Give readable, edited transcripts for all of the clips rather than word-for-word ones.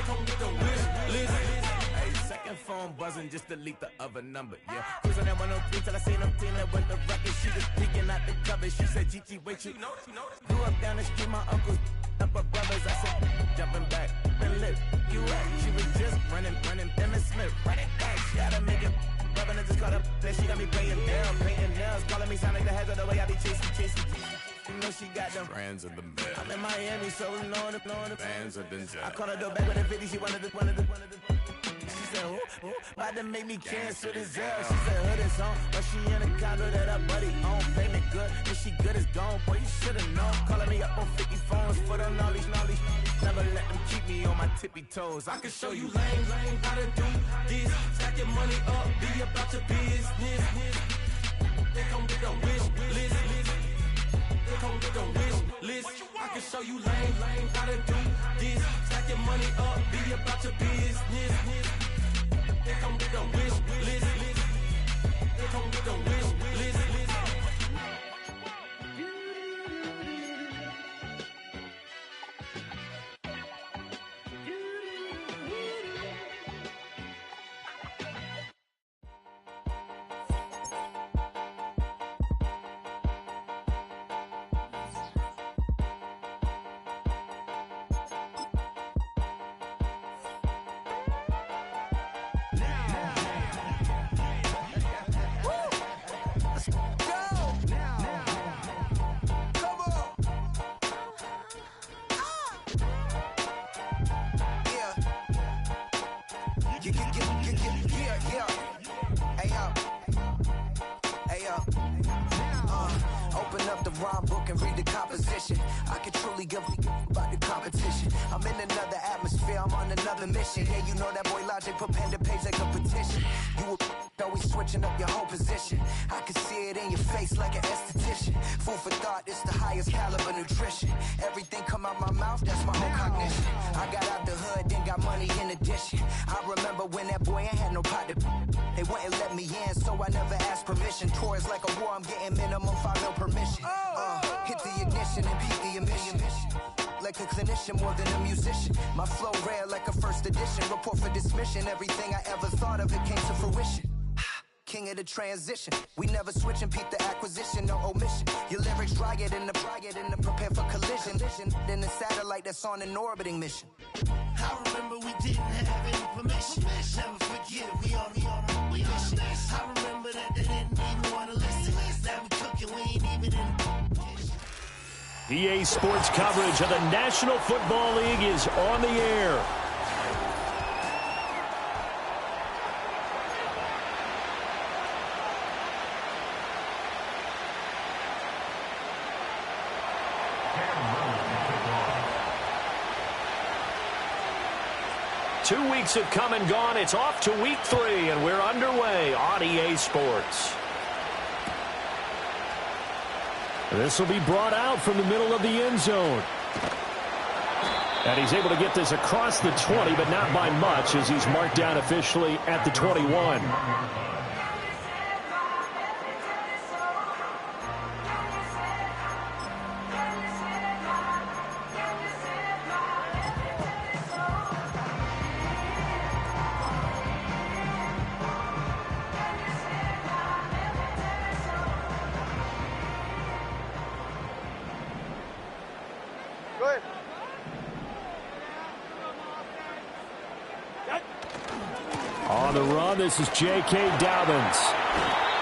Hey, second phone buzzing, just delete the other number, yeah. Cruising at 103 till I seen them feeling with the record. She was peeking out the cover. She said, Gigi, wait, you know. Grew up down the street, my uncles up her brothers. I said, jumping back, been lit. You right, she was just running, Emmett Smith, running back. She had to make it, rubbing, I just caught up. Then she got me painting nails, calling me sound like the heads of the way I be chasing. You know she got them brands of the bed. I'm in Miami, so we know the bands of the jet. I called her door back with a 50, she wanted the. She said, who? About to make me cancel this L. She said, hood is on, but she in a condo that her buddy own. Payment good, if she good is gone, boy, you should've known. Calling me up on 50 phones, foot on all these. Never let them keep me on my tippy toes. I can show you lame, how to do this. Stack your money up, be about your business. They come with a wish list. Come with a wish list. I can show you lame, how to do this. Stack your money up, be about your business. They come with a wish list. They come with a wish list. Open up the rhyme book and read the composition. I can truly give about the competition. I'm in another atmosphere, I'm on another mission. Yeah, you know that boy Logic put pen to page like a petition. You always switching up your whole position. I can see it in your face like an esthetician. Food for thought, it's the highest caliber nutrition. Everything come out my mouth, that's my own cognition. I got out the hood, then got money in addition. I remember when that boy ain't had no pot to. They wouldn't let me in, so I never asked permission. Tours like a war, I'm getting minimum 5 mil permission. Hit the ignition and beat the emission. Like a clinician more than a musician. My flow rare like a first edition. Report for dismission. Everything I ever thought of, it came to fruition. King of the transition. We never switch and peep the acquisition, no omission. Your lyrics dry it in the prepare for collision. Then the satellite that's on an orbiting mission. I remember we didn't have any permission. Never forget, we on mission. I remember that they didn't even want to listen. Now we cooking, we ain't even in EA Sports coverage of the National Football League is on the air. Two weeks have come and gone. It's off to week 3, and we're underway on EA Sports. This will be brought out from the middle of the end zone. And he's able to get this across the 20, but not by much, as he's marked down officially at the 21. On the run, this is J.K. Dobbins.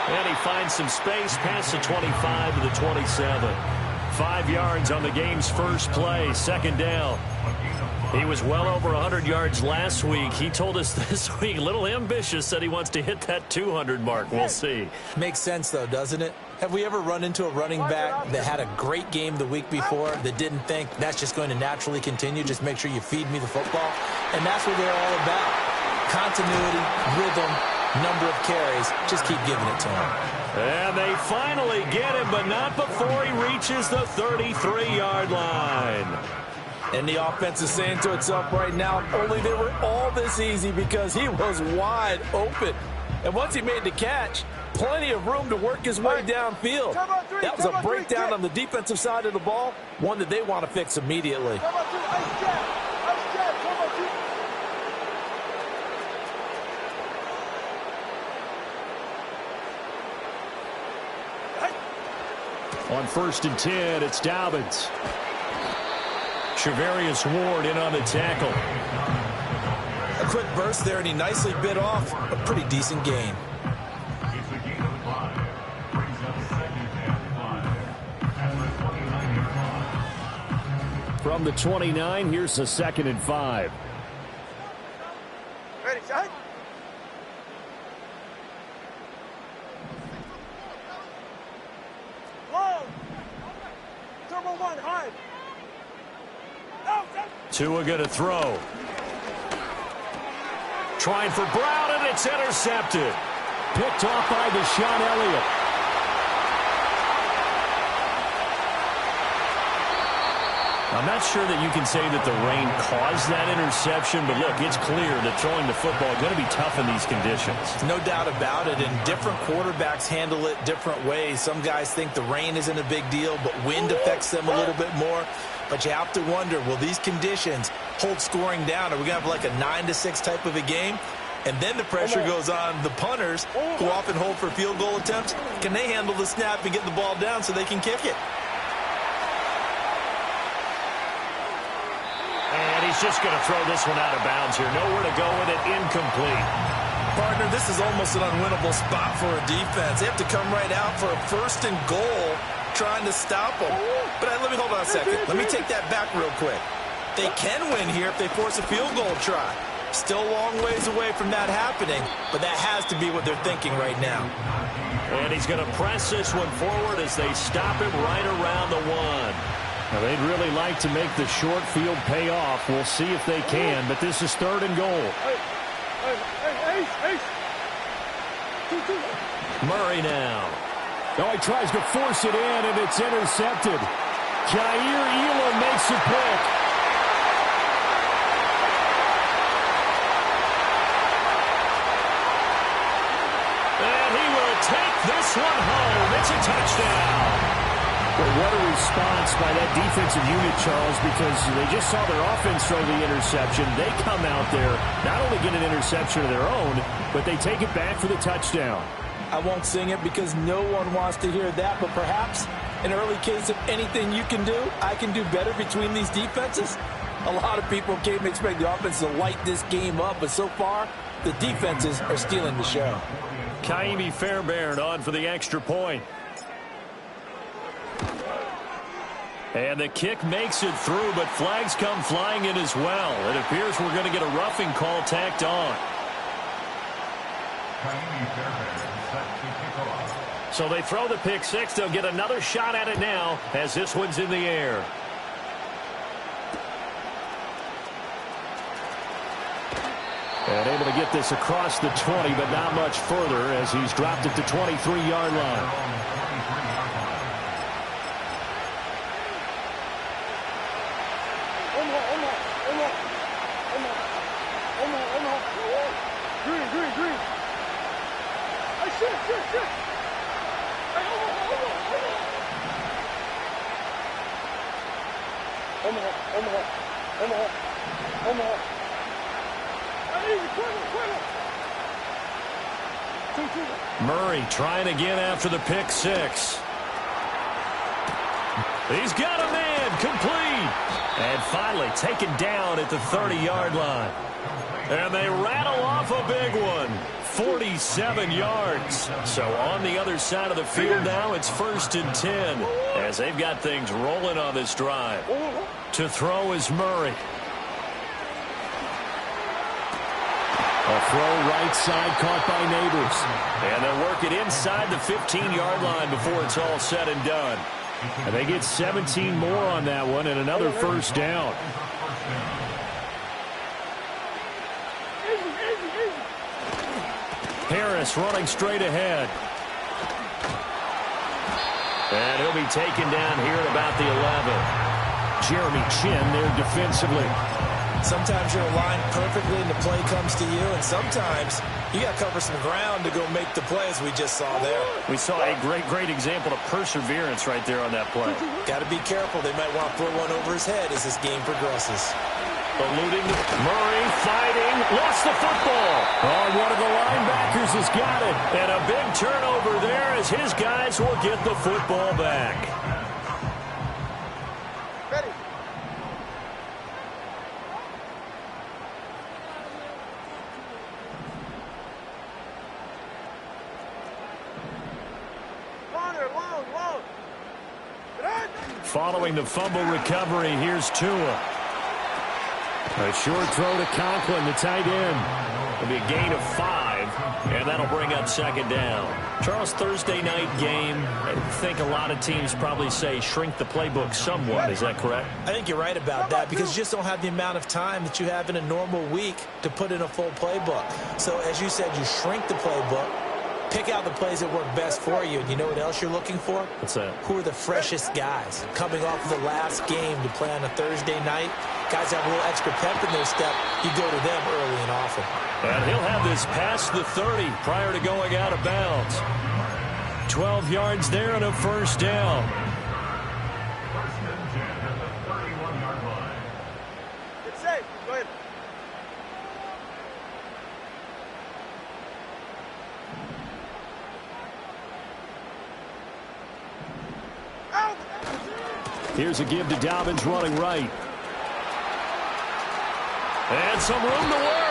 And he finds some space past the 25 to the 27. 5 yards on the game's first play, second down. He was well over 100 yards last week. He told us this week, a little ambitious, said he wants to hit that 200 mark. We'll see. Makes sense, though, doesn't it? Have we ever run into a running back that had a great game the week before that didn't think that's just going to naturally continue? Just make sure you feed me the football. And that's what they're all about. Continuity, rhythm, number of carries. Just keep giving it to him. And they finally get him, but not before he reaches the 33-yard line. And the offense is saying to itself right now, only they were all this easy because he was wide open. And once he made the catch, plenty of room to work his way downfield. That was a breakdown on the defensive side of the ball, one that they want to fix immediately. On 1st and 10, it's Dobbins. Charvarius Ward in on the tackle. A quick burst there, and he nicely bit off a pretty decent gain. From the 29, here's a 2nd and 5. Ready, shot. Long. Turbo 1, high. Tua going to throw. Trying for Brown, and it's intercepted. Picked off by Deshaun Elliott. I'm not sure that you can say that the rain caused that interception, but look, it's clear that throwing the football is going to be tough in these conditions. No doubt about it, and different quarterbacks handle it different ways. Some guys think the rain isn't a big deal, but wind affects them a little bit more. But you have to wonder, will these conditions hold scoring down? Are we going to have like a 9-6 type of a game? And then the pressure goes on the punters, who often hold for field goal attempts. Can they handle the snap and get the ball down so they can kick it? And he's just going to throw this one out of bounds here. Nowhere to go with it. Incomplete. Partner, this is almost an unwinnable spot for a defense. They have to come right out for a 1st and goal trying to stop them. But let me hold on a second. Let me take that back real quick. They can win here if they force a field goal try. Still a long ways away from that happening, but that has to be what they're thinking right now. And he's going to press this one forward as they stop him right around the 1. Now, they'd really like to make the short field pay off. We'll see if they can, but this is 3rd and goal. Murray now. Oh, he tries to force it in, and it's intercepted. Jair Elam makes a pick. And he will take this one home. It's a touchdown. Well, what a response by that defensive unit, Charles, because they just saw their offense throw the interception. They come out there, not only get an interception of their own, but they take it back for the touchdown. I won't sing it because no one wants to hear that, but perhaps an early case of anything you can do, I can do better between these defenses. A lot of people came to expect the offense to light this game up, but so far, the defenses are stealing the show. Kaimi Fairbairn on for the extra point. And the kick makes it through, but flags come flying in as well. It appears we're going to get a roughing call tacked on. So they throw the pick 6. They'll get another shot at it now as this one's in the air. And able to get this across the 20, but not much further as he's dropped at the 23-yard line. Murray trying again after the pick 6. He's got a man, complete. And finally taken down at the 30-yard line. And they rattle off a big one. 47 yards. So on the other side of the field now, it's 1st and 10 as they've got things rolling on this drive. To throw is Murray. A throw right side caught by Neighbors. And they'll work it inside the 15-yard line before it's all said and done. And they get 17 more on that one and another 1st down. Harris running straight ahead. And he'll be taken down here at about the 11. Jeremy Chin there defensively. Sometimes you're aligned perfectly and the play comes to you, and sometimes you got to cover some ground to go make the play, as we just saw there. We saw a great example of perseverance right there on that play. Got to be careful. They might want to throw one over his head as this game progresses. Eluding Murray, fighting, lost the football. Oh, one of the linebackers Sanders has got it. And a big turnover there as his guys will get the football back. Ready. Corner, long. Following the fumble recovery, here's Tua. A short throw to Conklin, the tight end. It'll be a gain of 5, and that'll bring up second down. Charles, Thursday night game, I think a lot of teams probably say shrink the playbook somewhat. Is that correct? I think you're right about that because you just don't have the amount of time that you have in a normal week to put in a full playbook. So, as you said, you shrink the playbook, pick out the plays that work best for you. And you know what else you're looking for? What's that? Who are the freshest guys coming off of the last game to play on a Thursday night? Guys have a little extra pep in their step. You go to them early and often. And he'll have this past the 30 prior to going out of bounds. 12 yards there and a first down. It's safe. Go ahead. Out. Here's a give to Dobbins running right. And some room to work.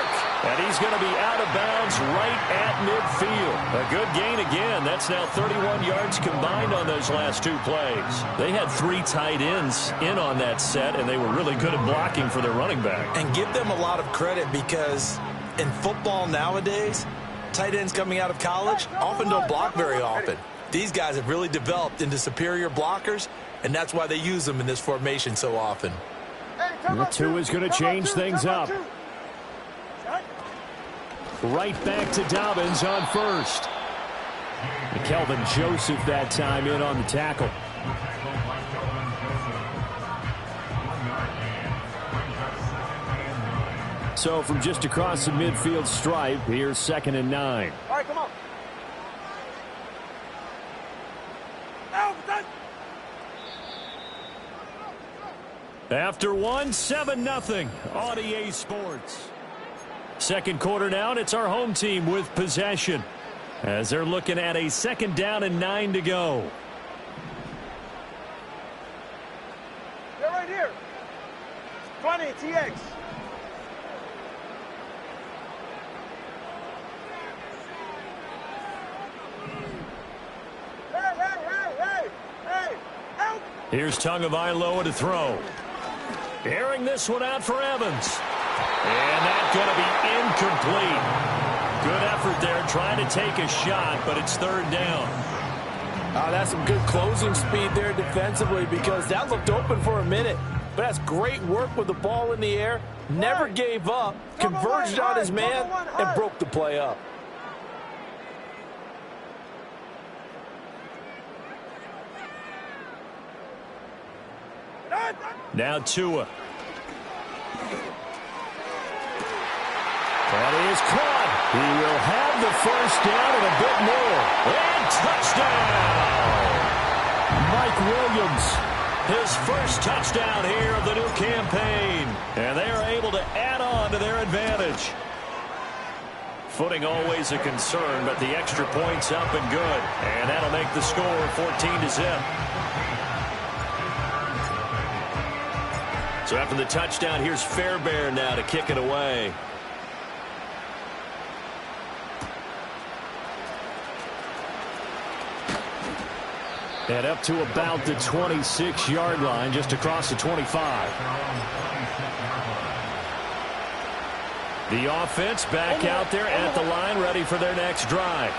And he's going to be out of bounds right at midfield. A good gain again. That's now 31 yards combined on those last 2 plays. They had 3 tight ends in on that set, and they were really good at blocking for their running back. And give them a lot of credit because in football nowadays, tight ends coming out of college often don't block very often. These guys have really developed into superior blockers, and that's why they use them in this formation so often. The 2 is going to change things up. Right back to Dobbins on first. And Kelvin Joseph that time in on the tackle. So from just across the midfield stripe, here's 2nd and 9. All right, come on. Out. After 1, 7-0 on EA Sports. Second quarter now, and it's our home team with possession as they're looking at a 2nd down and 9 to go. They're right here. 20, TX. Hey, out. Here's Tagovailoa to throw. Airing this one out for Evans. And that's going to be incomplete. Good effort there trying to take a shot, but it's 3rd down. That's some good closing speed there defensively because that looked open for a minute. But that's great work with the ball in the air. Never gave up, converged on his man, and broke the play up. Now Tua. That is caught. He will have the first down and a bit more. And touchdown! Mike Williams, his first touchdown here of the new campaign. And they are able to add on to their advantage. Footing always a concern, but the extra point's up and good. And that'll make the score 14-0. So after the touchdown, here's Fairbairn now to kick it away. And up to about the 26-yard line, just across the 25. The offense back out there at the line, ready for their next drive.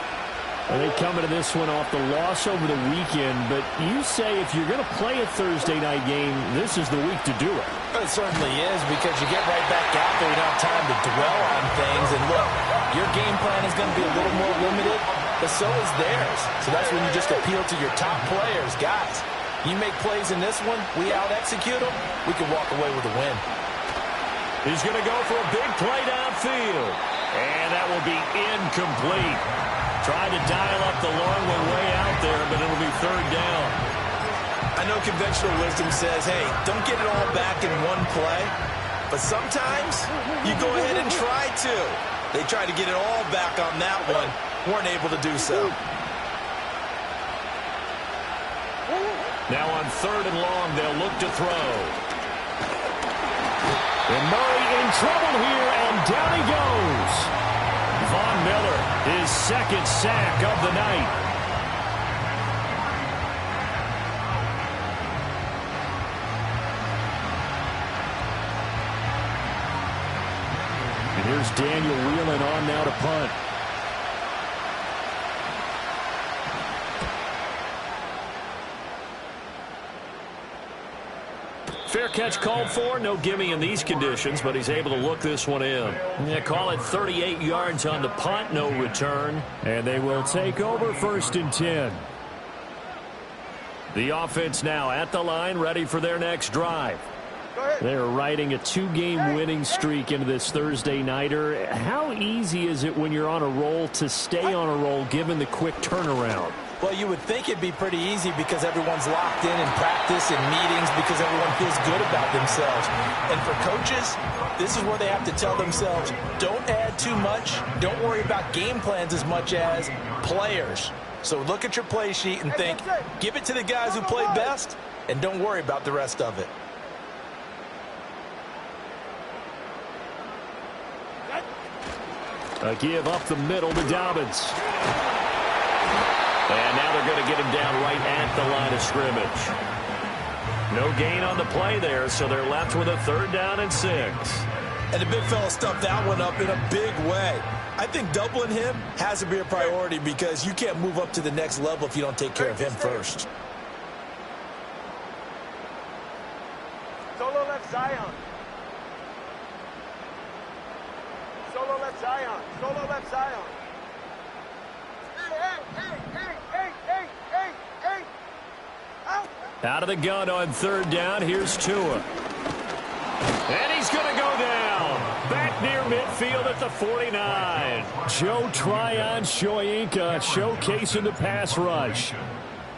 And they come into this one off the loss over the weekend, but you say if you're going to play a Thursday night game, this is the week to do it. It certainly is because you get right back out there. You don't have time to dwell on things. And look, your game plan is going to be a little more limited, but so is theirs. So that's when you just appeal to your top players. Guys, you make plays in this one, we out-execute them, we can walk away with a win. He's going to go for a big play downfield. And that will be incomplete. Trying to dial up the long one way out there, but it'll be 3rd down. I know conventional wisdom says, hey, don't get it all back in one play. But sometimes you go ahead and try to. They tried to get it all back on that one. Weren't able to do so. Now on 3rd and long, they'll look to throw. And Murray in trouble here, and down he goes. Von Miller, his 2nd sack of the night. And here's Daniel Whelan on now to punt. Fair catch called for. No gimme in these conditions, but he's able to look this one in. Yeah, call it 38 yards on the punt. No return. And they will take over 1st and 10. The offense now at the line, ready for their next drive. They're riding a 2-game winning streak into this Thursday nighter. How easy is it when you're on a roll to stay on a roll given the quick turnaround? Well, you would think it'd be pretty easy because everyone's locked in practice and meetings because everyone feels good about themselves. And for coaches, this is where they have to tell themselves, don't add too much. Don't worry about game plans as much as players. So look at your play sheet and think, give it to the guys who play best, and don't worry about the rest of it. A give up the middle to Dobbins. And now they're going to get him down right at the line of scrimmage. No gain on the play there, so they're left with a 3rd down and 6. And the big fella stuffed that one up in a big way. I think doubling him has to be a priority because you can't move up to the next level if you don't take care of him first. Solo left Zion. Solo left Zion. Solo left Zion. Hey. Out of the gun on 3rd down. Here's Tua. And he's going to go down. Back near midfield at the 49. Joe Tryon-Shoyinka showcasing the pass rush.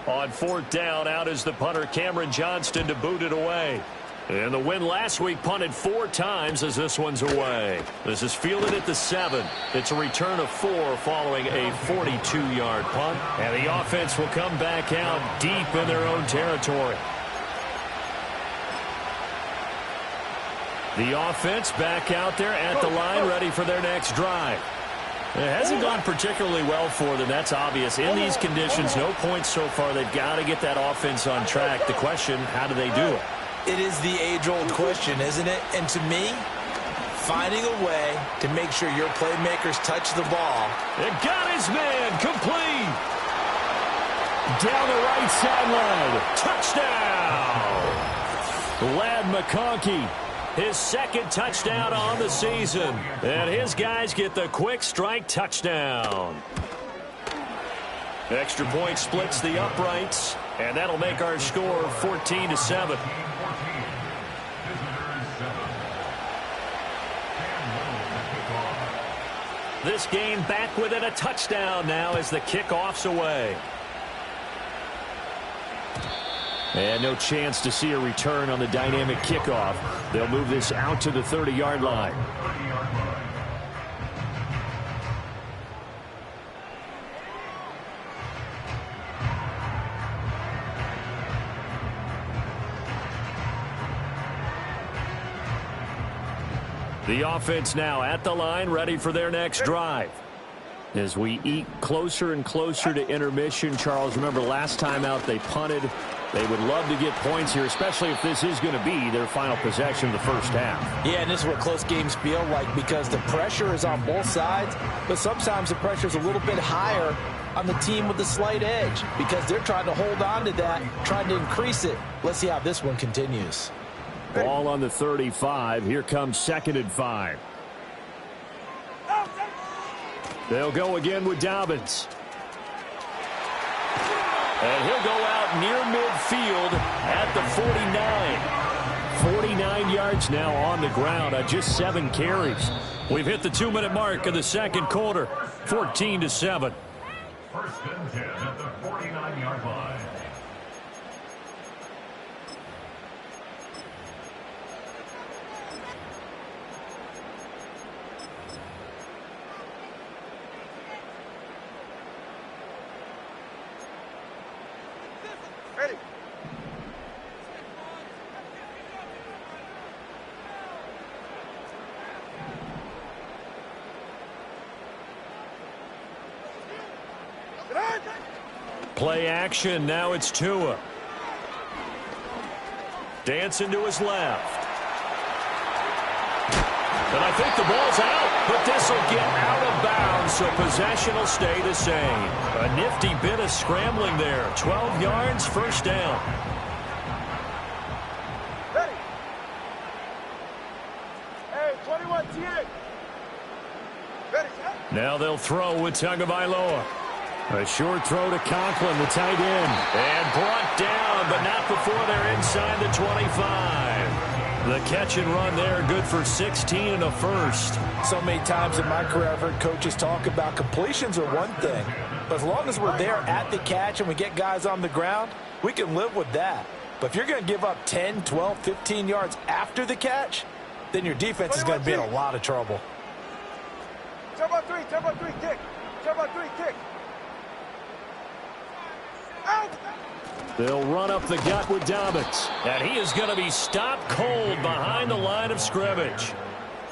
On 4th down, out is the punter Cameron Johnston to boot it away. And the win last week punted 4 times as this one's away. This is fielded at the 7. It's a return of 4 following a 42-yard punt. And the offense will come back out deep in their own territory. The offense back out there at the line, ready for their next drive. It hasn't gone particularly well for them. That's obvious. In these conditions, no points so far. They've got to get that offense on track. The question, how do they do it? It is the age-old question, isn't it? And to me, finding a way to make sure your playmakers touch the ball. It got his man complete. Down the right sideline. Touchdown. Ladd McConkey, his 2nd touchdown on the season. And his guys get the quick strike touchdown. Extra point splits the uprights. And that'll make our score 14-7. This game back within a touchdown now as the kickoff's away. And no chance to see a return on the dynamic kickoff. They'll move this out to the 30-yard line. The offense now at the line, ready for their next drive. As we eat closer and closer to intermission, Charles, remember last time out they punted. They would love to get points here, especially if this is going to be their final possession of the first half. Yeah, and this is what close games feel like because the pressure is on both sides, but sometimes the pressure is a little bit higher on the team with the slight edge because they're trying to hold on to that, trying to increase it. Let's see how this one continues. Ball on the 35. Here comes 2nd and 5. They'll go again with Dobbins. And he'll go out near midfield at the 49. 49 yards now on the ground on just 7 carries. We've hit the 2-minute mark in the 2nd quarter. 14-7. 1st and 10 at the 49-yard line. Play action. Now it's Tua. Dancing to his left. And I think the ball's out, but this will get out of bounds, so possession will stay the same. A nifty bit of scrambling there. 12 yards, first down. Ready. Hey, 21 TA. Ready, set. Now they'll throw with Tagovailoa. A short throw to Conklin, the tight end. And brought down, but not before they're inside the 25. The catch and run there, good for 16 and a first. So many times in my career I've heard coaches talk about completions are one thing. But as long as we're there at the catch and we get guys on the ground, we can live with that. But if you're going to give up 10, 12, 15 yards after the catch, then your defense is going to be in a lot of trouble. Turbo 3, kick. Turbo 3, kick. Out! They'll run up the gut with Dobbins. And he is going to be stopped cold behind the line of scrimmage.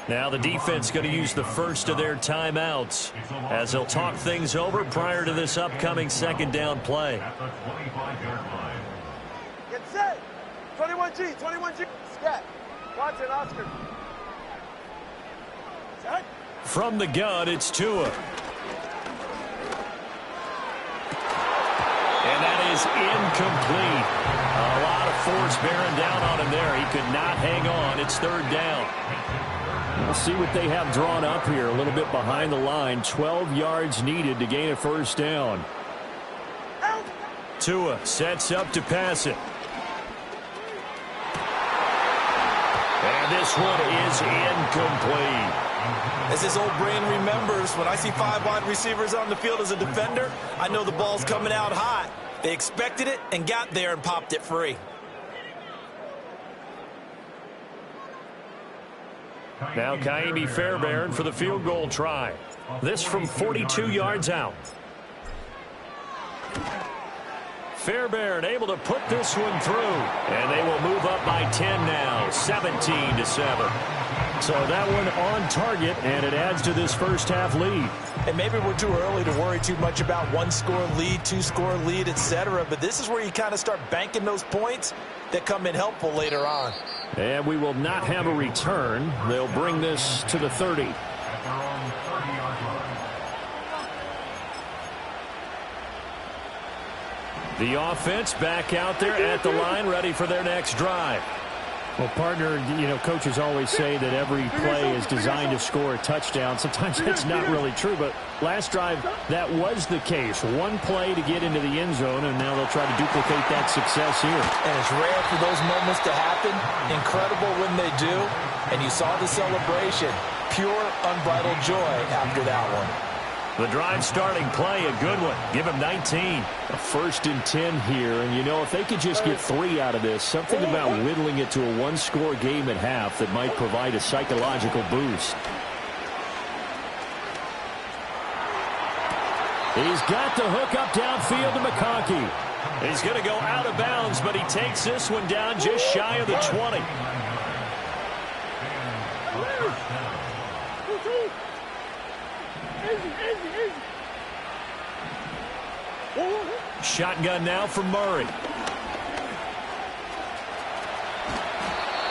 Now the defense going to use the first of their timeouts as they'll talk things over prior to this upcoming second down play. Get set. 21G. Scat. Watson, Oscar. Set. From the gun, it's Tua. And that is incomplete. A lot of force bearing down on him there. He could not hang on. It's third down. We'll see what they have drawn up here. A little bit behind the line. 12 yards needed to gain a first down. Tua sets up to pass it. And this one is incomplete. As his old brain remembers, when I see 5 wide receivers on the field as a defender, I know the ball's coming out hot. They expected it and got there and popped it free. Now Kaimi Fairbairn for the field goal try. This from 42 yards out. Fairbairn able to put this one through. And they will move up by 10 now, 17-7. So that one on target, and it adds to this first half lead. And maybe we're too early to worry too much about 1-score lead, 2-score lead, etc. But this is where you kind of start banking those points that come in helpful later on. And we will not have a return. They'll bring this to the 30. The offense back out there at the line, ready for their next drive. Well, partner, you know, coaches always say that every play is designed to score a touchdown. Sometimes that's not really true, but last drive, that was the case. One play to get into the end zone, and now they'll try to duplicate that success here. And it's rare for those moments to happen. Incredible when they do. And you saw the celebration. Pure, unbridled joy after that one. The drive starting play, a good one. Give him 19. A 1st and 10 here, and you know, if they could just get 3 out of this, something about whittling it to a 1-score game at half that might provide a psychological boost. He's got the hook up downfield to McConkey. He's going to go out of bounds, but he takes this one down just shy of the 20. Shotgun now for Murray.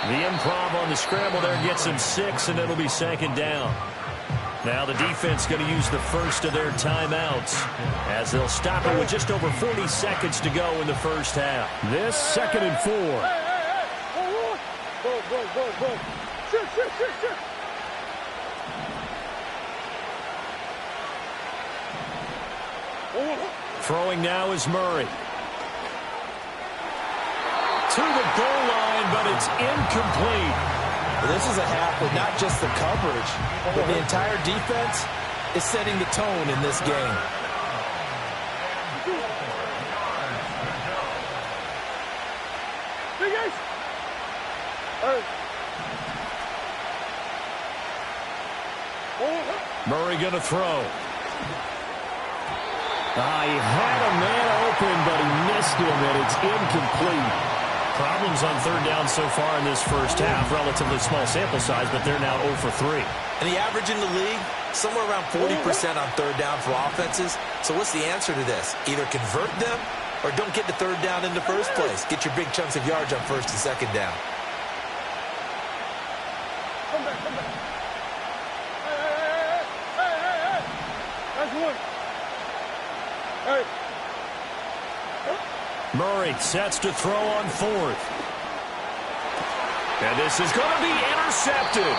The improv on the scramble there gets him 6, and it'll be second down. Now the defense going to use the first of their timeouts as they'll stop it with just over 40 seconds to go in the first half. This 2nd and 4. Go. Shoot. Throwing now is Murray. To the goal line, but it's incomplete. This is a half with not just the coverage, but the entire defense is setting the tone in this game. Murray going to throw. He had a man open, but he missed him, and it's incomplete. Problems on third down so far in this first half. Relatively small sample size, but they're now 0 for 3. And the average in the league, somewhere around 40% on third down for offenses. So what's the answer to this? Either convert them or don't get the third down in the first place. Get your big chunks of yards on first and second down. Come back. Hey. That's one. Hey. Murray sets to throw on fourth. And this is going to be intercepted.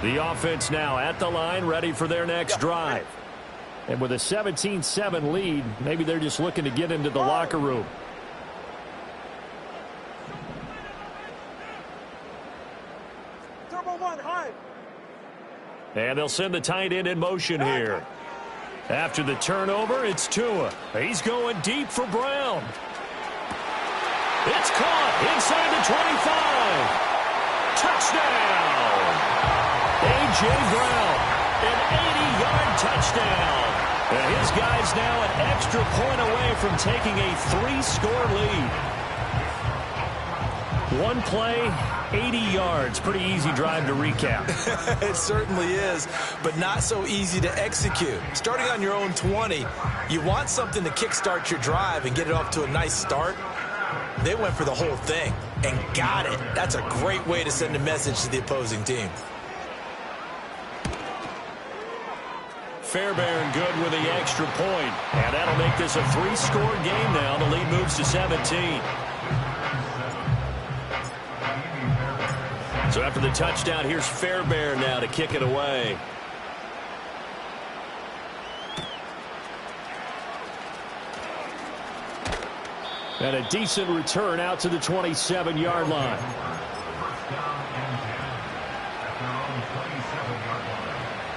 The offense now at the line, ready for their next drive. And with a 17-7 lead, maybe they're just looking to get into the locker room. And they'll send the tight end in motion here. After the turnover, it's Tua. He's going deep for Brown. It's caught inside the 25. Touchdown! A.J. Brown, an 80-yard touchdown. And his guy's now an extra point away from taking a 3-score lead. One play, 80 yards. Pretty easy drive to recap. It certainly is, but not so easy to execute. Starting on your own 20, you want something to kickstart your drive and get it off to a nice start. They went for the whole thing and got it. That's a great way to send a message to the opposing team. Fairbairn good with the extra point, and that'll make this a 3-score game now. The lead moves to 17. So after the touchdown, here's Fairbairn now to kick it away. And a decent return out to the 27-yard line.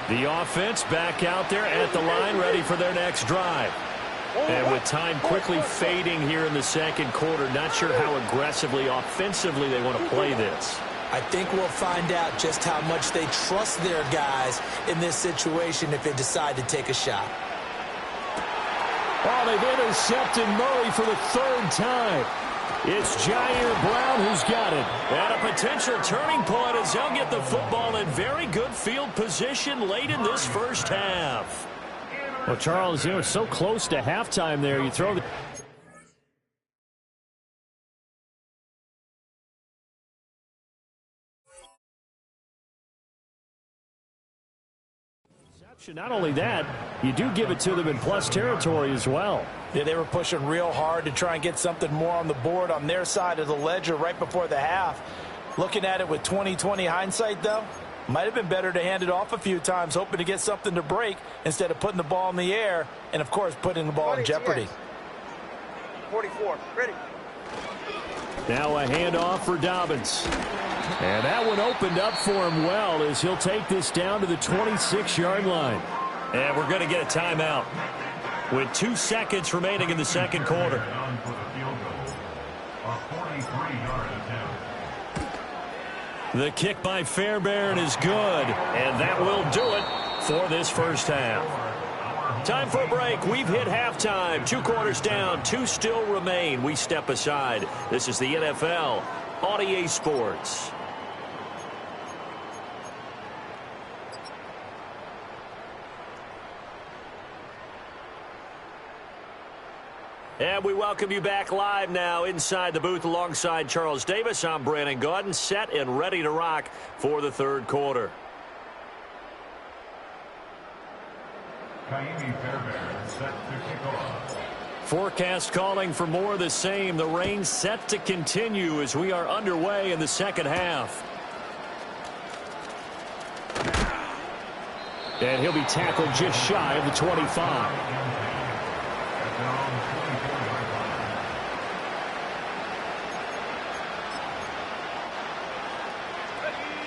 The offense back out there at the line, ready for their next drive. And with time quickly fading here in the second quarter, not sure how aggressively, offensively they want to play this. I think we'll find out just how much they trust their guys in this situation if they decide to take a shot. Oh, they've intercepted Murray for the third time. It's Jair Brown who's got it. And a potential turning point as they'll get the football in very good field position late in this first half. Well, Charles, so close to halftime there. You throw the... Not only that, you do give it to them in plus territory as well. Yeah, they were pushing real hard to try and get something more on the board on their side of the ledger right before the half. Looking at it with 20/20 hindsight, though, might have been better to hand it off a few times, hoping to get something to break instead of putting the ball in the air and, of course, putting the ball in jeopardy. 44, ready. Now a handoff for Dobbins. And that one opened up for him well as he'll take this down to the 26-yard line. And we're going to get a timeout with 2 seconds remaining in the second quarter. The kick by Fairbairn is good, and that will do it for this first half. Time for a break. We've hit halftime. 2 quarters down, 2 still remain. We step aside. This is the NFL on EA Sports. And we welcome you back live now inside the booth alongside Charles Davis. I'm Brandon Gaudin, set and ready to rock for the third quarter. Forecast calling for more of the same. The rain set to continue as we are underway in the second half. And he'll be tackled just shy of the 25.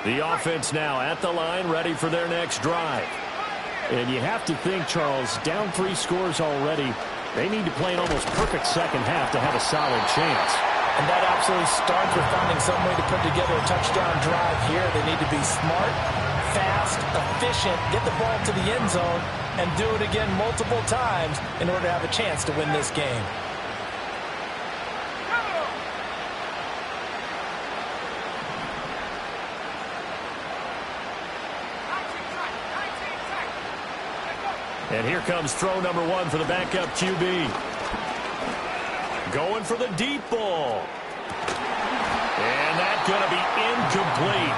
The offense now at the line, ready for their next drive. And you have to think, Charles, down 3 scores already. They need to play an almost perfect second half to have a solid chance. And that absolutely starts with finding some way to put together a touchdown drive here. They need to be smart, fast, efficient, get the ball to the end zone, and do it again multiple times in order to have a chance to win this game. And here comes throw number 1 for the backup QB. Going for the deep ball. And that's going to be incomplete.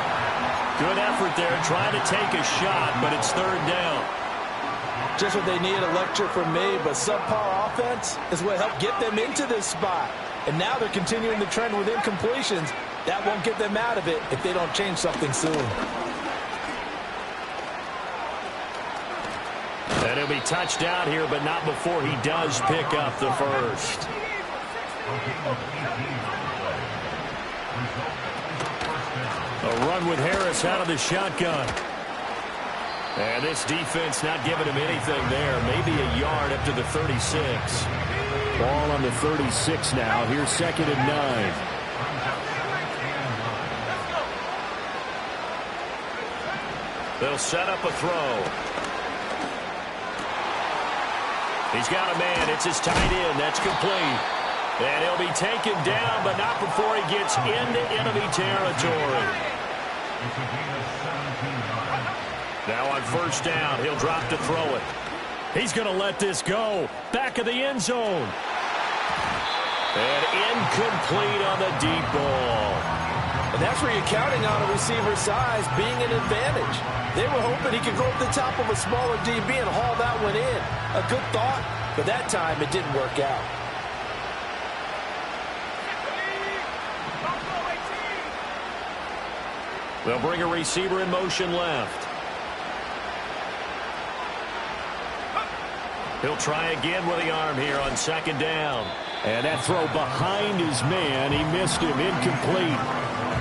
Good effort there trying to take a shot, but it's third down. Just what they need, a lecture from me, but subpar offense is what helped get them into this spot. And now they're continuing the trend with incompletions. That won't get them out of it if they don't change something soon. And he'll be touched out here, but not before he does pick up the first. A run with Harris out of the shotgun. And this defense not giving him anything there. Maybe a yard up to the 36. Ball on the 36 now. Here's 2nd and 9. They'll set up a throw. He's got a man. It's his tight end. That's complete. And he'll be taken down, but not before he gets into enemy territory. Now on first down, he'll drop to throw it. He's going to let this go. Back of the end zone. And incomplete on the deep ball. And that's where you're counting on a receiver's size being an advantage. They were hoping he could go up the top of a smaller DB and haul that one in. A good thought, but that time it didn't work out. They'll bring a receiver in motion left. He'll try again with the arm here on 2nd down. And that throw behind his man, he missed him, incomplete.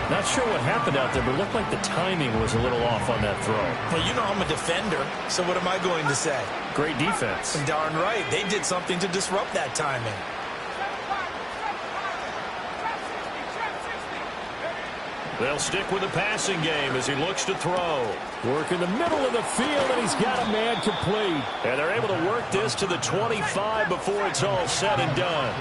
Not sure what happened out there, but it looked like the timing was a little off on that throw. Well, you know I'm a defender, so what am I going to say? Great defense. Darn right. They did something to disrupt that timing. They'll stick with the passing game as he looks to throw. Work in the middle of the field, and he's got a man complete. And they're able to work this to the 25 before it's all said and done.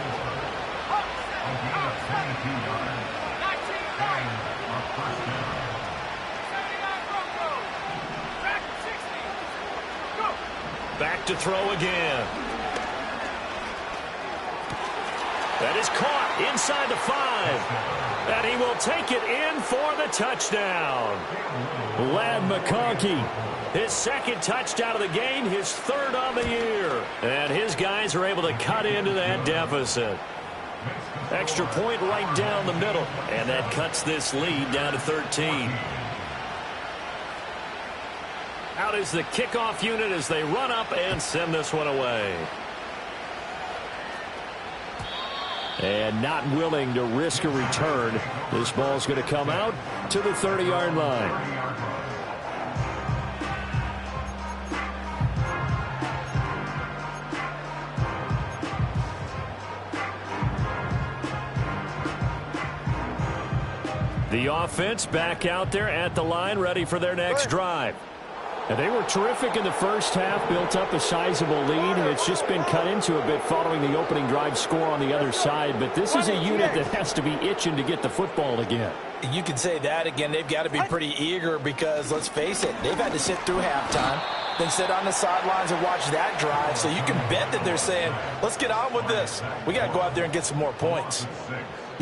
Back to throw again. That is caught inside the 5. And he will take it in for the touchdown. Lad McConkey. His 2nd touchdown of the game, his 3rd on the year. And his guys are able to cut into that deficit. Extra point right down the middle. And that cuts this lead down to 13. Out is the kickoff unit as they run up and send this one away. And not willing to risk a return. This ball's going to come out to the 30-yard line. The offense back out there at the line, ready for their next drive. And they were terrific in the first half, built up a sizable lead, and it's just been cut into a bit following the opening drive score on the other side. But this is a unit that has to be itching to get the football again. You can say that again. They've got to be pretty eager because, let's face it, they've had to sit through halftime, then sit on the sidelines and watch that drive. So you can bet that they're saying, let's get on with this. We got to go out there and get some more points.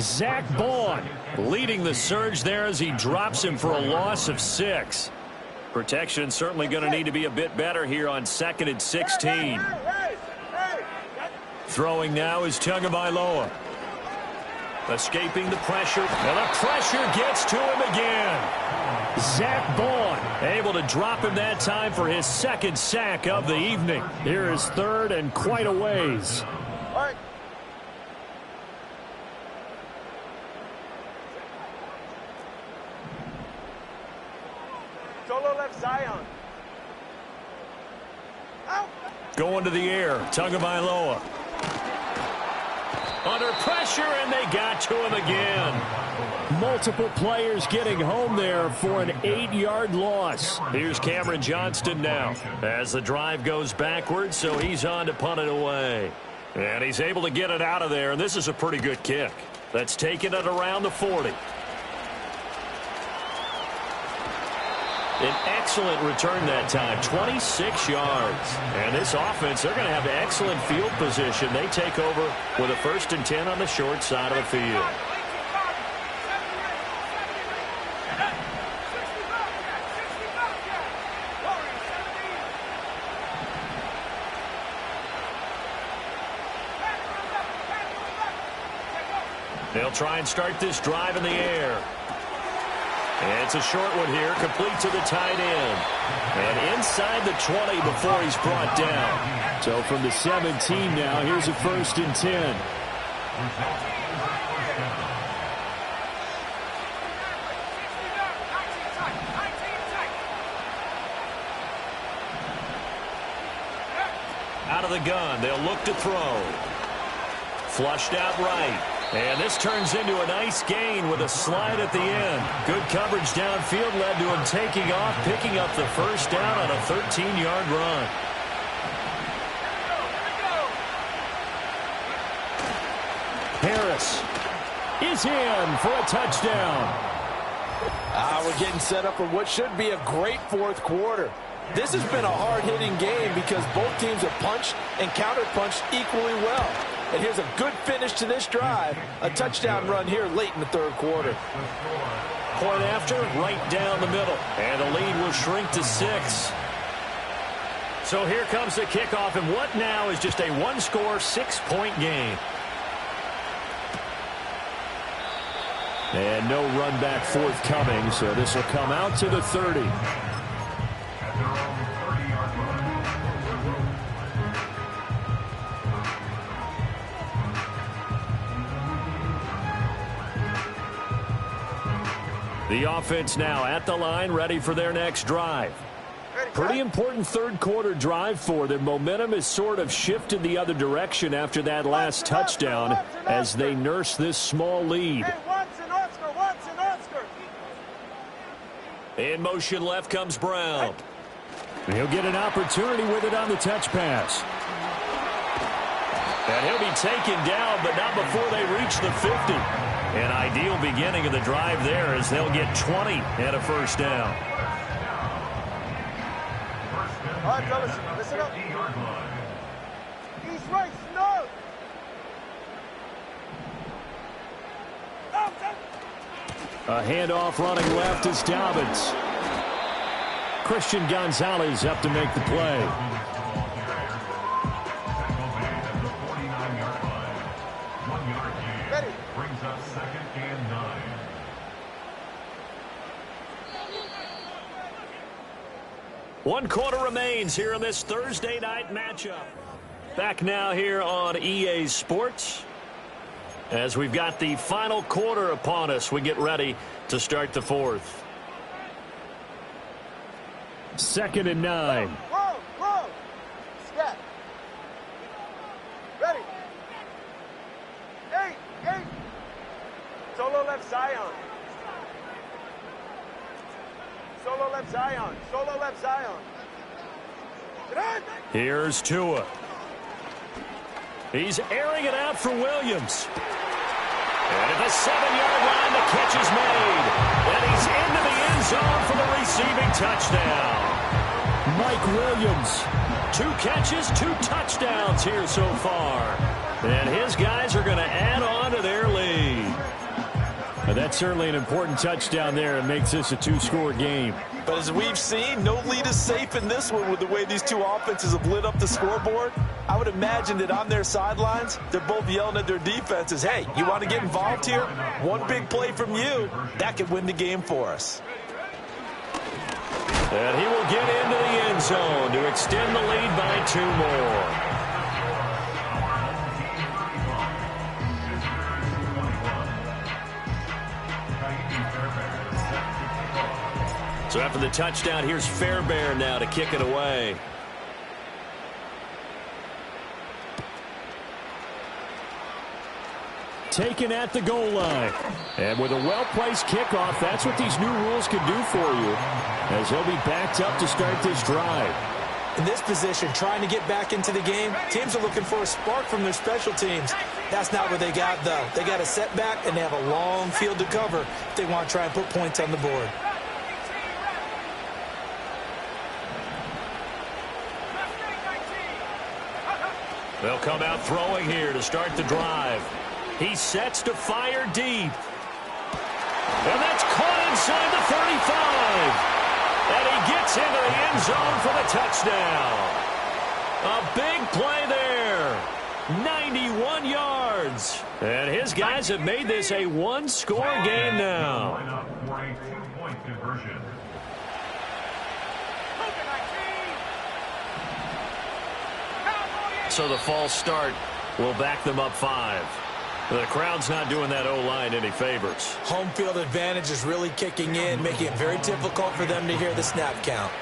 Zach Bond leading the surge there as he drops him for a loss of 6. Protection certainly going to need to be a bit better here on 2nd and 16. Throwing now is Tagovailoa. Escaping the pressure. And the pressure gets to him again. Zach Bond able to drop him that time for his 2nd sack of the evening. Here is 3rd and quite a ways. Solo left Zion. Going to the air. Tagovailoa. Under pressure, and they got to him again. Multiple players getting home there for an 8-yard loss. Here's Cameron Johnston now as the drive goes backwards, so he's on to punt it away. And he's able to get it out of there, and this is a pretty good kick. That's taking it around the 40. An excellent return that time, 26 yards. And this offense, they're going to have excellent field position. They take over with a 1st and 10 on the short side of the field. They'll try and start this drive in the air. And it's a short one here, complete to the tight end. And inside the 20 before he's brought down. So from the 17 now, here's a 1st and 10. Out of the gun, they'll look to throw. Flushed out right. And this turns into a nice gain with a slide at the end. Good coverage downfield led to him taking off, picking up the 1st down on a 13-yard run. Harris is in for a touchdown. We're getting set up for what should be a great 4th quarter. This has been a hard-hitting game because both teams have punched and counter-punched equally well. And here's a good finish to this drive. A touchdown run here late in the 3rd quarter. Point after, right down the middle. And the lead will shrink to 6. So here comes the kickoff, and what now is just a 1-score, 6-point game. And no run back forthcoming, so this will come out to the 30. The offense now at the line, ready for their next drive. Pretty important 3rd quarter drive for them. Momentum has sort of shifted the other direction after that last touchdown as they nurse this small lead. In motion left comes Brown. He'll get an opportunity with it on the touch pass. And he'll be taken down, but not before they reach the 50. An ideal beginning of the drive there as they'll get 20 and a 1st down. All right, fellas, listen up. He's right, no. A handoff running left is Dobbins. Christian Gonzalez up to make the play. One quarter remains here in this Thursday night matchup. Back now here on EA Sports. As we've got the final quarter upon us, we get ready to start the 4th. 2nd and 9. Whoa. Scat. Ready. 8. Solo left Zion. Solo left Zion. Solo left Zion. Here's Tua. He's airing it out for Williams. And at the 7-yard line, the catch is made. And he's into the end zone for the receiving touchdown. Mike Williams. 2 catches, 2 touchdowns here so far. And his guys are going to add on to their lead. That's certainly an important touchdown there. It makes this a 2-score game. But as we've seen, no lead is safe in this one with the way these two offenses have lit up the scoreboard. I would imagine that on their sidelines, they're both yelling at their defenses, hey, you want to get involved here? One big play from you, that could win the game for us. And he will get into the end zone to extend the lead by 2 more. So after the touchdown, here's Fairbairn now to kick it away. taken at the goal line. And with a well-placed kickoff, that's what these new rules can do for you, as they'll be backed up to start this drive. In this position, trying to get back into the game, teams are looking for a spark from their special teams. That's not what they got, though. They got a setback, and they have a long field to cover if they want to try and put points on the board. They'll come out throwing here to start the drive. He sets to fire deep. And that's caught inside the 35. And he gets into the end zone for the touchdown. A big play there. 91 yards. And his guys have made this a one-score game now. So the false start will back them up 5. The crowd's not doing that O-line any favors. Home field advantage is really kicking in, making it very difficult for them to hear the snap count.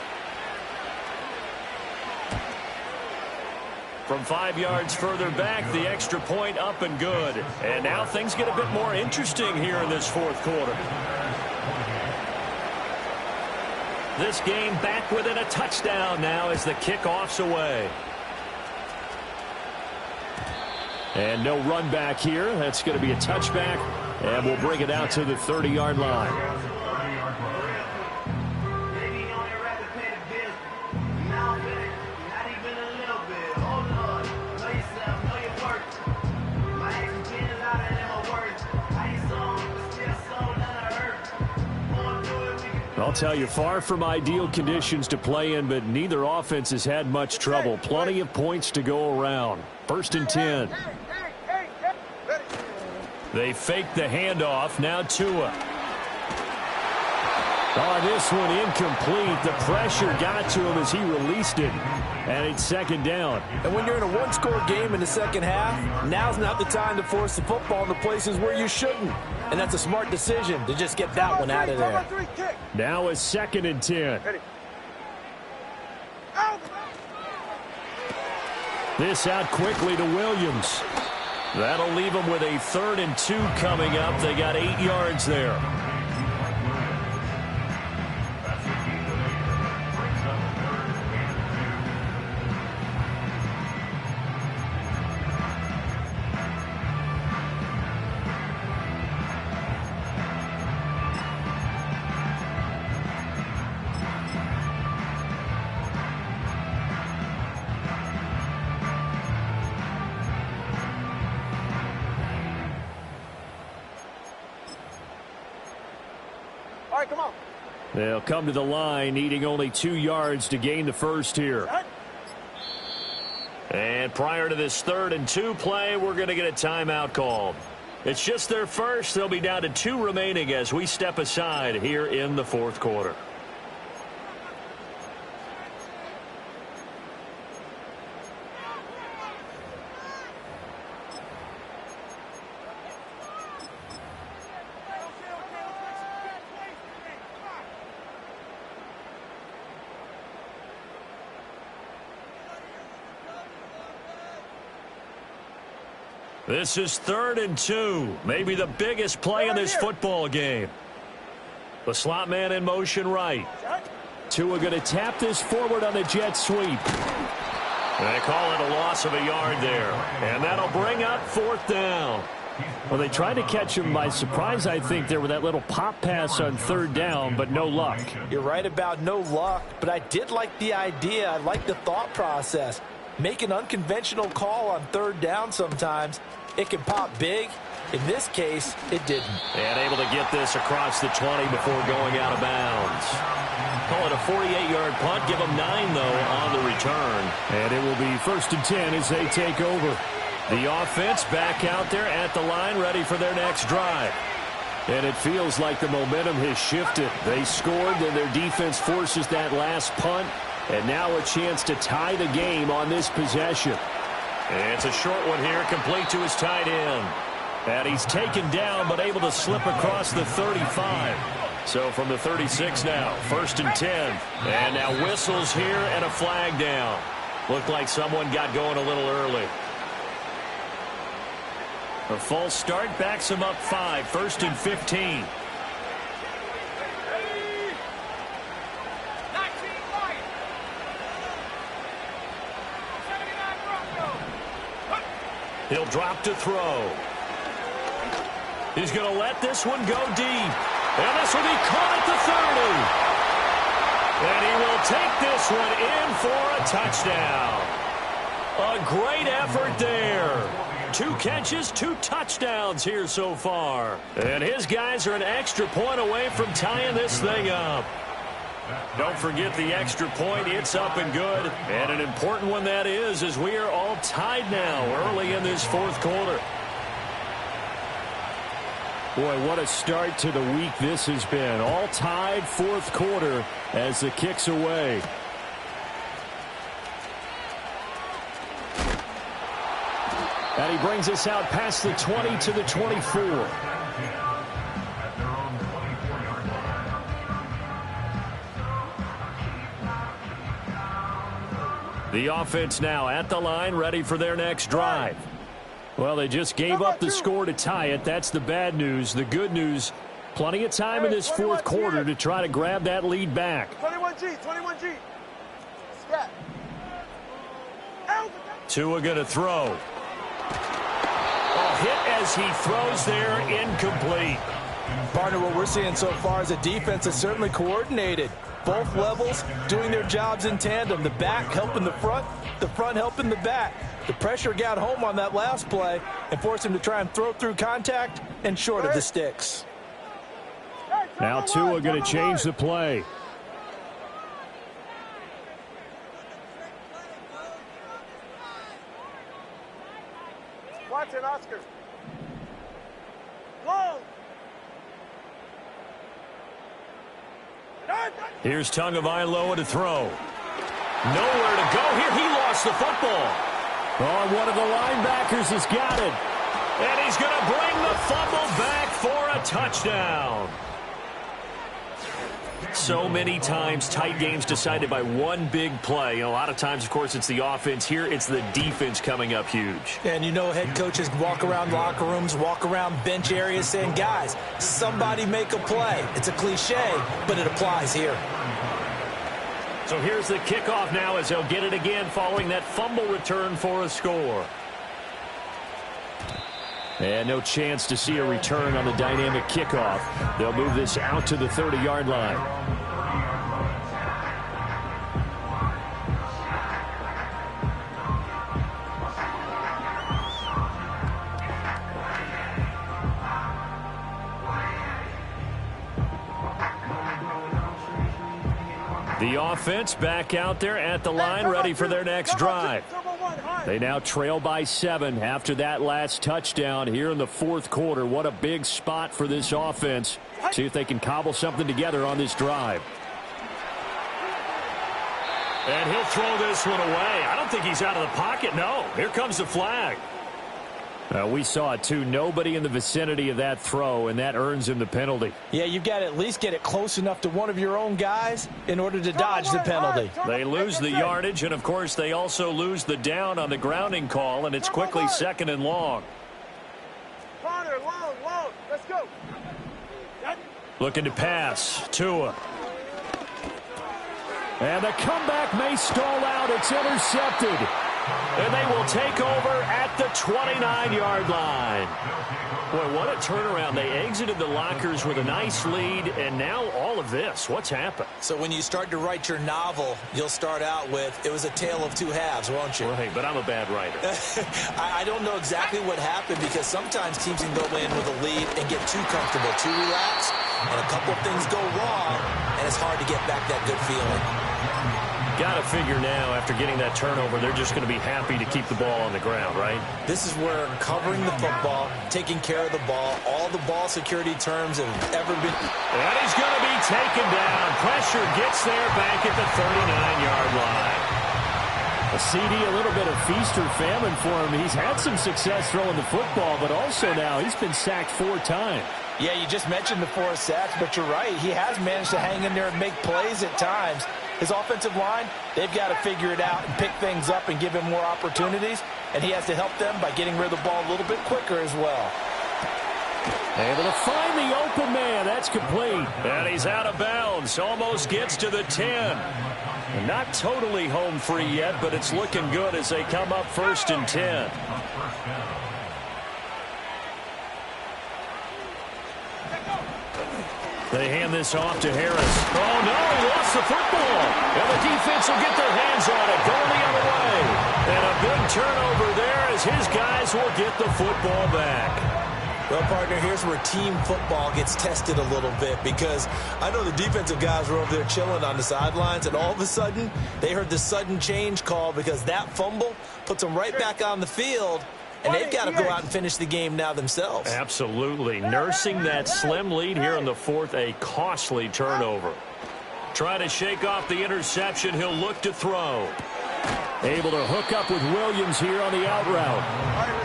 From 5 yards further back, the extra point up and good. And now things get a bit more interesting here in this fourth quarter. This game back within a touchdown now as the kickoff's away. And no run back here. That's going to be a touchback. And we'll bring it out to the 30-yard line. I'll tell you, far from ideal conditions to play in, but neither offense has had much trouble. Plenty of points to go around. 1st and 10. They fake the handoff. Now Tua. Oh, this one incomplete. The pressure got to him as he released it. And it's 2nd down. And when you're in a one-score game in the second half, now's not the time to force the football in the places where you shouldn't. And that's a smart decision to just get that one out of there. Now it's 2nd and 10. This out quickly to Williams. That'll leave them with a 3rd and 2 coming up. They got 8 yards there. They'll come to the line, needing only 2 yards to gain the first here. And prior to this 3rd and 2 play, we're going to get a timeout called. It's just their first. They'll be down to 2 remaining as we step aside here in the fourth quarter. This is 3rd and 2. Maybe the biggest play in this football game. The slot man in motion right. Tua going to tap this forward on the jet sweep. They call it a loss of a yard there. And that'll bring up 4th down. Well, they tried to catch him by surprise, I think, there with that little pop pass on 3rd down, but no luck. You're right about no luck, but I did like the idea. I like the thought process. Make an unconventional call on 3rd down sometimes. It can pop big. In this case, it didn't. And able to get this across the 20 before going out of bounds. Call it a 48-yard punt. Give them 9, though, on the return. And it will be 1st and 10 as they take over. The offense back out there at the line, ready for their next drive. And it feels like the momentum has shifted. They scored, then their defense forces that last punt. And now a chance to tie the game on this possession. And it's a short one here, complete to his tight end. And he's taken down, but able to slip across the 35. So from the 36 now, 1st and 10. And now whistles here and a flag down. Looked like someone got going a little early. A false start backs him up 5, 1st and 15. He'll drop to throw. He's going to let this one go deep. And this will be caught at the 30. And he will take this one in for a touchdown. A great effort there. 2 catches, 2 touchdowns here so far. And his guys are an extra point away from tying this thing up. Don't forget the extra point. It's up and good. And an important one that is, as we are all tied now early in this 4th quarter. Boy, what a start to the week this has been. All tied 4th quarter as the kick's away. And he brings us out past the 20 to the 24. The offense now at the line, ready for their next drive. Well, they just gave up the score to tie it. That's the bad news. The good news, plenty of time in this 4th quarter to try to grab that lead back. 21G. Scat. Tua going to throw. A hit as he throws there, incomplete. Partner, what we're seeing so far is a defense that's certainly coordinated. Both levels doing their jobs in tandem. The back helping the front helping the back. The pressure got home on that last play and forced him to try and throw through contact and short of the sticks. Now Tua going to change the play. Watson, Oscar. Long. Here's Tagovailoa to throw. Nowhere to go here. He lost the football. Oh, one of the linebackers has got it. And he's going to bring the fumble back for a touchdown. So many times tight games decided by one big play. A lot of times, of course, it's the offense. Here, it's the defense coming up huge. And you know head coaches walk around locker rooms, walk around bench areas saying, guys, somebody make a play. It's a cliche, but it applies here. So here's the kickoff now as they'll get it again following that fumble return for a score. And no chance to see a return on the dynamic kickoff. They'll move this out to the 30-yard line. The offense back out there at the line, ready for their next drive. They now trail by 7 after that last touchdown here in the 4th quarter. What a big spot for this offense. See if they can cobble something together on this drive. And he'll throw this one away. I don't think he's out of the pocket. No, here comes the flag. We saw it too. Nobody in the vicinity of that throw, and that earns him the penalty. Yeah, you've got to at least get it close enough to one of your own guys in order to dodge the penalty. They lose the yardage, and of course they also lose the down on the grounding call, and it's quickly 2nd and long. Connor, long. Let's go. Looking to pass. Tua. And the comeback may stall out. It's intercepted. And they will take over at the 29-yard line. Boy, what a turnaround. They exited the lockers with a nice lead, and now all of this. What's happened? So when you start to write your novel, you'll start out with, it was a tale of 2 halves, won't you? Right, but I'm a bad writer. I don't know exactly what happened because sometimes teams can go in with a lead and get too comfortable, too relaxed, and a couple of things go wrong, and it's hard to get back that good feeling. Got to figure now, after getting that turnover, they're just going to be happy to keep the ball on the ground, right? This is where covering the football, taking care of the ball, all the ball security terms have ever been. And he's going to be taken down. Pressure gets there back at the 39-yard line. A CD, a little bit of feast or famine for him. He's had some success throwing the football, but also now he's been sacked 4 times. Yeah, you just mentioned the 4 sacks, but you're right. He has managed to hang in there and make plays at times. His offensive line, they've got to figure it out and pick things up and give him more opportunities, and he has to help them by getting rid of the ball a little bit quicker as well. Able to find the open man. That's complete. And he's out of bounds. Almost gets to the 10. Not totally home free yet, but it's looking good as they come up 1st and 10. They hand this off to Harris. Oh, no, he lost the football. And the defense will get their hands on it, going the other way. And a big turnover there as his guys will get the football back. Well, partner, here's where team football gets tested a little bit, because I know the defensive guys were over there chilling on the sidelines, and all of a sudden, they heard the sudden change call because that fumble puts them right back on the field, and they've got to go out and finish the game now themselves. Absolutely. Nursing that slim lead here in the 4th, a costly turnover. Trying to shake off the interception, he'll look to throw. Able to hook up with Williams here on the out route.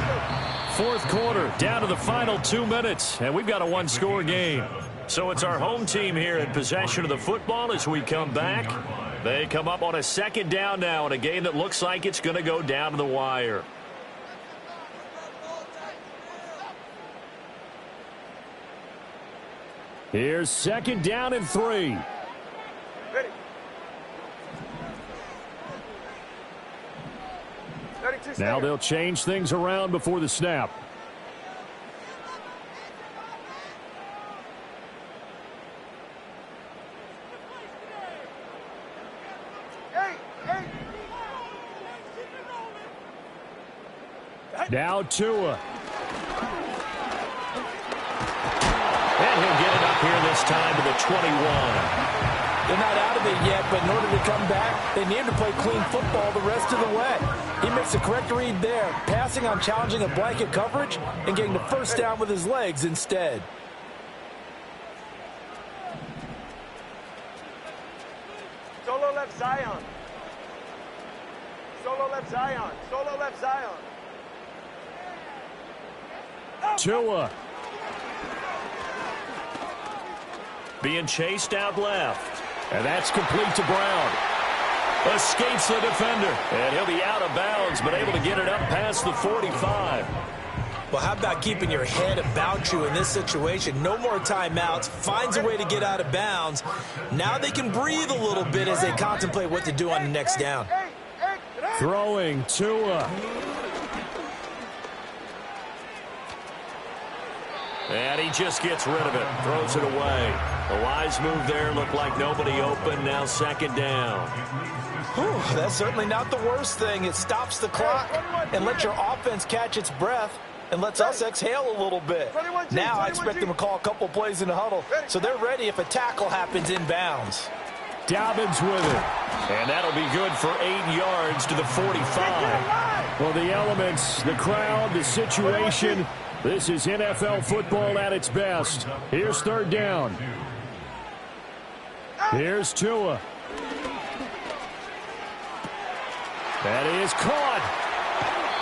4th quarter, down to the final 2 minutes, and we've got a one-score game. So it's our home team here in possession of the football as we come back. They come up on a 2nd down now in a game that looks like it's going to go down to the wire. Here's 2nd down and 3. Ready. Now they'll change things around before the snap. Now Tua. And he'll get it up here this time to the 21. They're not out of it yet, but in order to come back, they need to play clean football the rest of the way. He makes the correct read there, passing on challenging a blanket coverage and getting the 1st down with his legs instead. Solo left Zion. Solo left Zion. Solo left Zion. Tua. Being chased out left. And that's complete to Brown. Escapes the defender. And he'll be out of bounds, but able to get it up past the 45. Well, how about keeping your head about you in this situation? No more timeouts. Finds a way to get out of bounds. Now they can breathe a little bit as they contemplate what to do on the next down. Throwing Tua. And he just gets rid of it. Throws it away. The wise move there. Looked like nobody open. Now 2nd down. Whew, that's certainly not the worst thing. It stops the clock and lets your offense catch its breath and lets us exhale a little bit. Now I expect them to call a couple plays in the huddle, so they're ready if a tackle happens inbounds. Dobbins with it. And that'll be good for 8 yards to the 45. Well, the elements, the crowd, the situation. This is NFL football at its best. Here's 3rd down. Here's Tua. That is caught.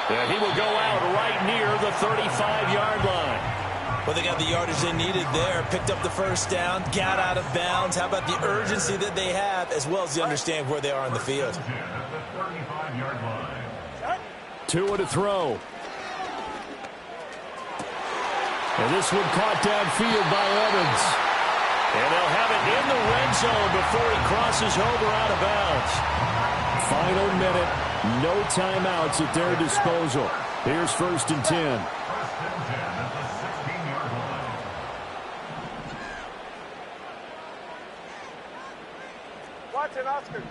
And he will go out right near the 35-yard line. Well, they got the yardage they needed there. Picked up the 1st down, got out of bounds. How about the urgency that they have, as well as they understand where they are on the field. Tua to throw. And this one caught downfield by Evans. And they'll have it in the red zone before he crosses over out of bounds. Final minute, no timeouts at their disposal. Here's 1st and 10. Watson, Oscar.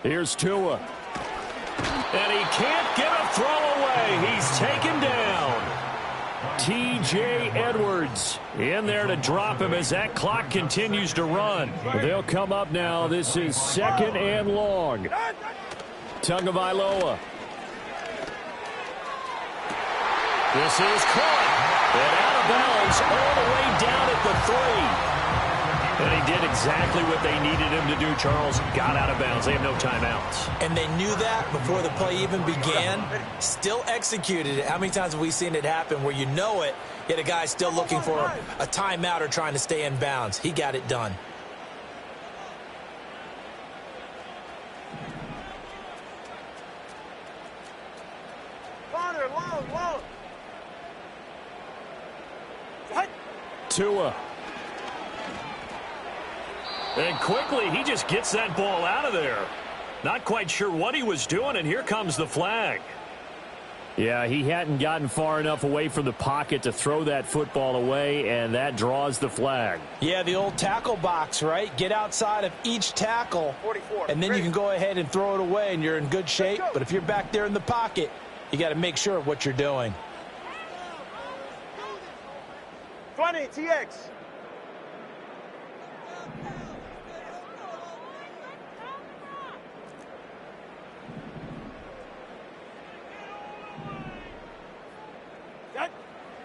Here's Tua. And he can't get a throw away. He's taken down. T.J. Edwards in there to drop him as that clock continues to run. They'll come up now. This is 2nd and long. Tagovailoa. This is caught. And out of bounds all the way down at the 3. And he did exactly what they needed him to do, Charles. Got out of bounds. They have no timeouts. And they knew that before the play even began. Still executed it. How many times have we seen it happen where you know it, yet a guy's still looking for a timeout or trying to stay in bounds? He got it done. Long. Tua. And quickly, he just gets that ball out of there. Not quite sure what he was doing, and here comes the flag. Yeah, he hadn't gotten far enough away from the pocket to throw that football away, and that draws the flag. Yeah, the old tackle box, right? Get outside of each tackle, and then you can go ahead and throw it away, and you're in good shape. But if you're back there in the pocket, you got to make sure of what you're doing. 20, TX.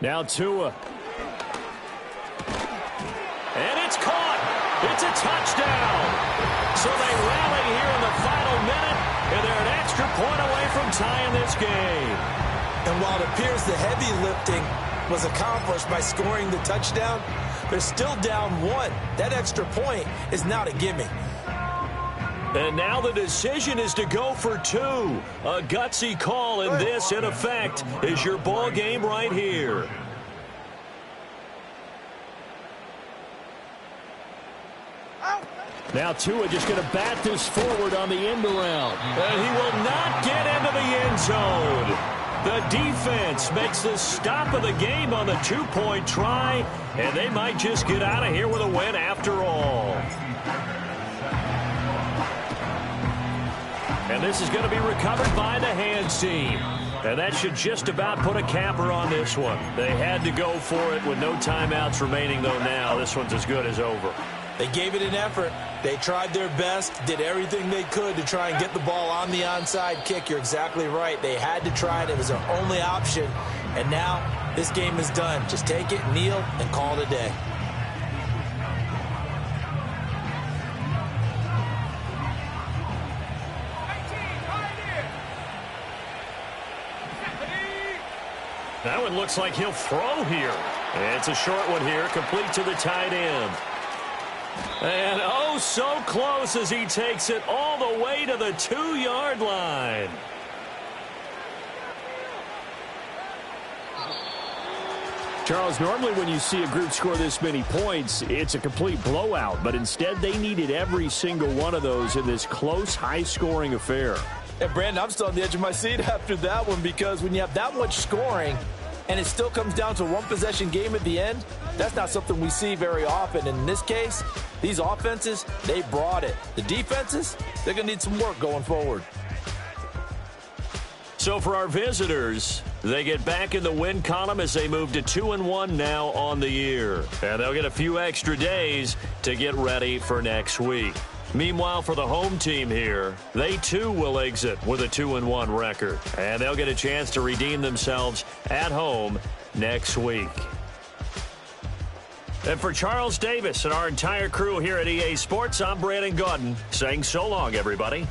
Now Tua. And it's caught. It's a touchdown. So they rally here in the final minute, and they're an extra point away from tying this game. And while it appears the heavy lifting was accomplished by scoring the touchdown, they're still down one. That extra point is not a gimme. And now the decision is to go for two. A gutsy call, and this, in effect, is your ball game right here. Now Tua just going to bat this forward on the end around. And he will not get into the end zone. The defense makes the stop of the game on the two-point try, and they might just get out of here with a win after all. And this is going to be recovered by the hands team. And that should just about put a capper on this one. They had to go for it with no timeouts remaining, though now this one's as good as over. They gave it an effort. They tried their best, did everything they could to try and get the ball on the onside kick. You're exactly right. They had to try it. It was their only option. And now this game is done. Just take it, kneel, and call it a day. That one looks like he'll throw here. It's a short one here, complete to the tight end. And oh, so close as he takes it all the way to the 2-yard line. Charles, normally when you see a group score this many points, it's a complete blowout. But instead, they needed every single one of those in this close, high-scoring affair. And Brandon, I'm still on the edge of my seat after that one, because when you have that much scoring and it still comes down to a one-possession game at the end, that's not something we see very often. And in this case, these offenses, they brought it. The defenses, they're going to need some work going forward. So for our visitors, they get back in the win column as they move to 2-1 now on the year. And they'll get a few extra days to get ready for next week. Meanwhile, for the home team here, they too will exit with a 2-1 record. And they'll get a chance to redeem themselves at home next week. And for Charles Davis and our entire crew here at EA Sports, I'm Brandon Gaudin saying so long, everybody.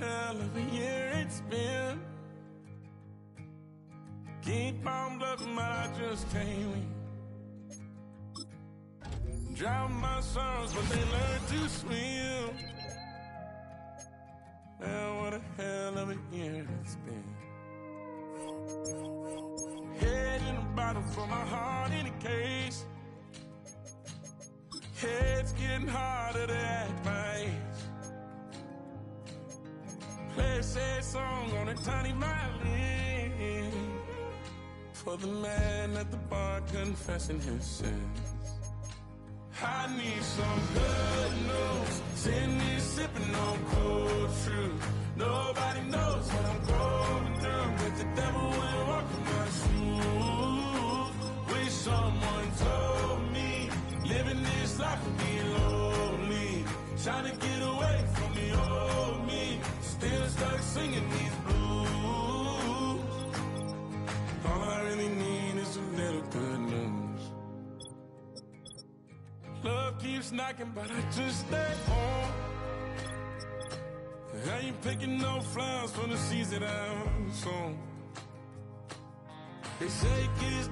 hell of a year it's been. Keep on bluffing, but I just can't win. Drown my sorrows, but they learn to swim. Man, what a hell of a year it's been. Head in a bottle for my heart in a case. Head's getting harder to act my age. Play a sad song on a tiny violin for the man at the bar confessing his sins. I need some good news. Send me sipping on cold truth. Nobody knows what I'm going through, but the devil will walk in my shoes. Wish someone told me living this life would be lonely. Trying to get away from the old me. Still stuck singing these blues. All I really need is a little good news. Love keeps knocking, but I just stay home. I ain't picking no flowers from the seeds that I'm sown. They say kids